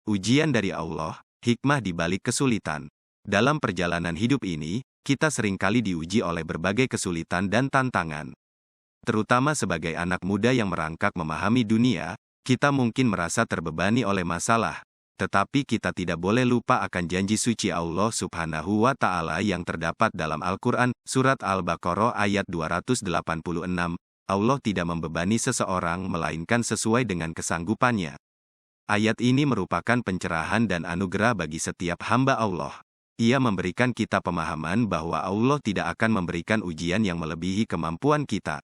Ujian dari Allah, hikmah di balik kesulitan. Dalam perjalanan hidup ini, kita seringkali diuji oleh berbagai kesulitan dan tantangan. Terutama sebagai anak muda yang merangkak memahami dunia, kita mungkin merasa terbebani oleh masalah. Tetapi kita tidak boleh lupa akan janji suci Allah Subhanahu wa Ta'ala yang terdapat dalam Al-Quran, Surat Al-Baqarah ayat 286. Allah tidak membebani seseorang melainkan sesuai dengan kesanggupannya. Ayat ini merupakan pencerahan dan anugerah bagi setiap hamba Allah. Ia memberikan kita pemahaman bahwa Allah tidak akan memberikan ujian yang melebihi kemampuan kita.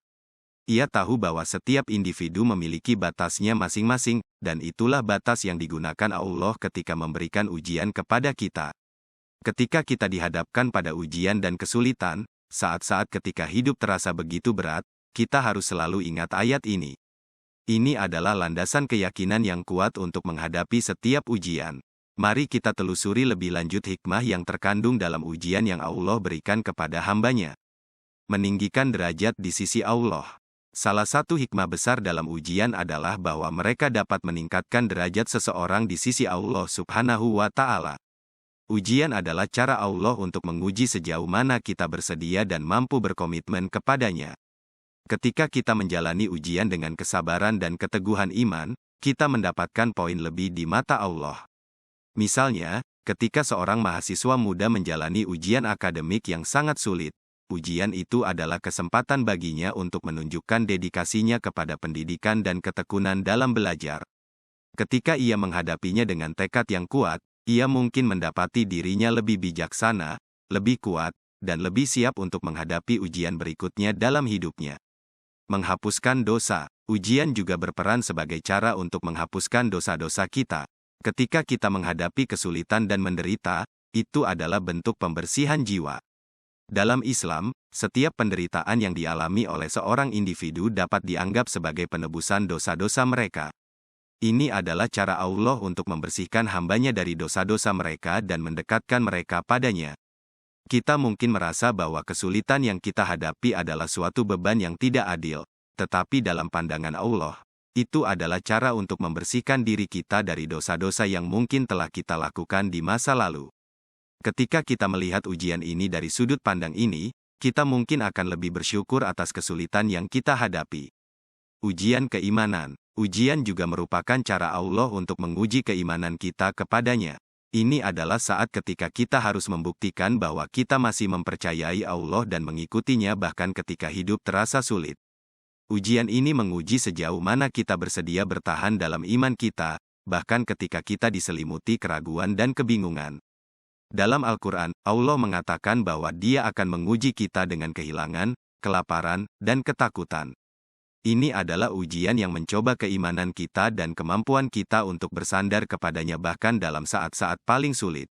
Ia tahu bahwa setiap individu memiliki batasnya masing-masing, dan itulah batas yang digunakan Allah ketika memberikan ujian kepada kita. Ketika kita dihadapkan pada ujian dan kesulitan, saat-saat ketika hidup terasa begitu berat, kita harus selalu ingat ayat ini. Ini adalah landasan keyakinan yang kuat untuk menghadapi setiap ujian. Mari kita telusuri lebih lanjut hikmah yang terkandung dalam ujian yang Allah berikan kepada hambanya. Meninggikan derajat di sisi Allah. Salah satu hikmah besar dalam ujian adalah bahwa mereka dapat meningkatkan derajat seseorang di sisi Allah Subhanahu wa Ta'ala. Ujian adalah cara Allah untuk menguji sejauh mana kita bersedia dan mampu berkomitmen kepadanya. Ketika kita menjalani ujian dengan kesabaran dan keteguhan iman, kita mendapatkan poin lebih di mata Allah. Misalnya, ketika seorang mahasiswa muda menjalani ujian akademik yang sangat sulit, ujian itu adalah kesempatan baginya untuk menunjukkan dedikasinya kepada pendidikan dan ketekunan dalam belajar. Ketika ia menghadapinya dengan tekad yang kuat, ia mungkin mendapati dirinya lebih bijaksana, lebih kuat, dan lebih siap untuk menghadapi ujian berikutnya dalam hidupnya. Menghapuskan dosa. Ujian juga berperan sebagai cara untuk menghapuskan dosa-dosa kita. Ketika kita menghadapi kesulitan dan menderita, itu adalah bentuk pembersihan jiwa. Dalam Islam, setiap penderitaan yang dialami oleh seorang individu dapat dianggap sebagai penebusan dosa-dosa mereka. Ini adalah cara Allah untuk membersihkan hambanya dari dosa-dosa mereka dan mendekatkan mereka padanya. Kita mungkin merasa bahwa kesulitan yang kita hadapi adalah suatu beban yang tidak adil, tetapi dalam pandangan Allah, itu adalah cara untuk membersihkan diri kita dari dosa-dosa yang mungkin telah kita lakukan di masa lalu. Ketika kita melihat ujian ini dari sudut pandang ini, kita mungkin akan lebih bersyukur atas kesulitan yang kita hadapi. Ujian keimanan. Ujian juga merupakan cara Allah untuk menguji keimanan kita kepadanya. Ini adalah saat ketika kita harus membuktikan bahwa kita masih mempercayai Allah dan mengikutinya bahkan ketika hidup terasa sulit. Ujian ini menguji sejauh mana kita bersedia bertahan dalam iman kita, bahkan ketika kita diselimuti keraguan dan kebingungan. Dalam Al-Quran, Allah mengatakan bahwa Dia akan menguji kita dengan kehilangan, kelaparan, dan ketakutan. Ini adalah ujian yang mencoba keimanan kita dan kemampuan kita untuk bersandar kepadanya bahkan dalam saat-saat paling sulit.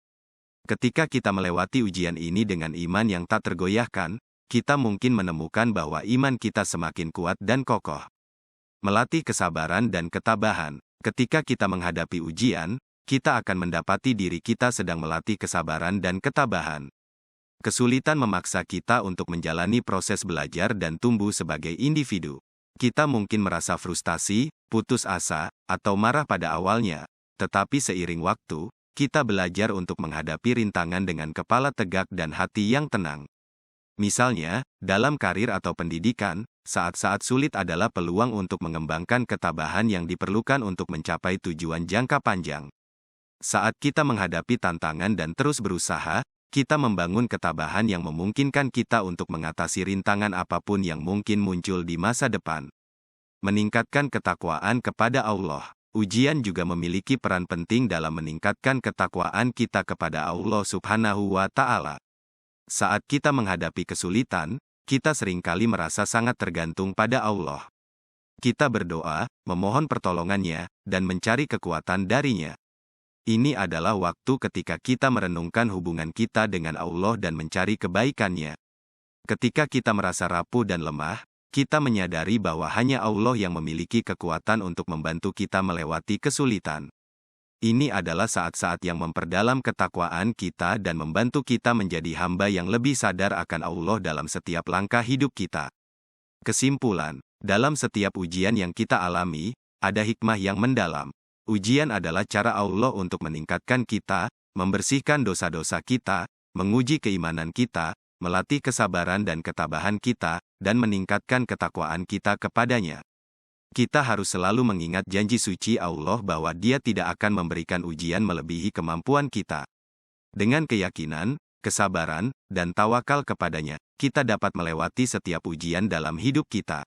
Ketika kita melewati ujian ini dengan iman yang tak tergoyahkan, kita mungkin menemukan bahwa iman kita semakin kuat dan kokoh. Melatih kesabaran dan ketabahan. Ketika kita menghadapi ujian, kita akan mendapati diri kita sedang melatih kesabaran dan ketabahan. Kesulitan memaksa kita untuk menjalani proses belajar dan tumbuh sebagai individu. Kita mungkin merasa frustasi, putus asa, atau marah pada awalnya, tetapi seiring waktu, kita belajar untuk menghadapi rintangan dengan kepala tegak dan hati yang tenang. Misalnya, dalam karir atau pendidikan, saat-saat sulit adalah peluang untuk mengembangkan ketabahan yang diperlukan untuk mencapai tujuan jangka panjang. Saat kita menghadapi tantangan dan terus berusaha, kita membangun ketabahan yang memungkinkan kita untuk mengatasi rintangan apapun yang mungkin muncul di masa depan. Meningkatkan ketakwaan kepada Allah. Ujian juga memiliki peran penting dalam meningkatkan ketakwaan kita kepada Allah Subhanahu wa Ta'ala. Saat kita menghadapi kesulitan, kita seringkali merasa sangat tergantung pada Allah. Kita berdoa, memohon pertolongannya, dan mencari kekuatan darinya. Ini adalah waktu ketika kita merenungkan hubungan kita dengan Allah dan mencari kebaikannya. Ketika kita merasa rapuh dan lemah, kita menyadari bahwa hanya Allah yang memiliki kekuatan untuk membantu kita melewati kesulitan. Ini adalah saat-saat yang memperdalam ketakwaan kita dan membantu kita menjadi hamba yang lebih sadar akan Allah dalam setiap langkah hidup kita. Kesimpulan, dalam setiap ujian yang kita alami, ada hikmah yang mendalam. Ujian adalah cara Allah untuk meningkatkan kita, membersihkan dosa-dosa kita, menguji keimanan kita, melatih kesabaran dan ketabahan kita, dan meningkatkan ketakwaan kita kepadanya. Kita harus selalu mengingat janji suci Allah bahwa Dia tidak akan memberikan ujian melebihi kemampuan kita. Dengan keyakinan, kesabaran, dan tawakal kepadanya, kita dapat melewati setiap ujian dalam hidup kita.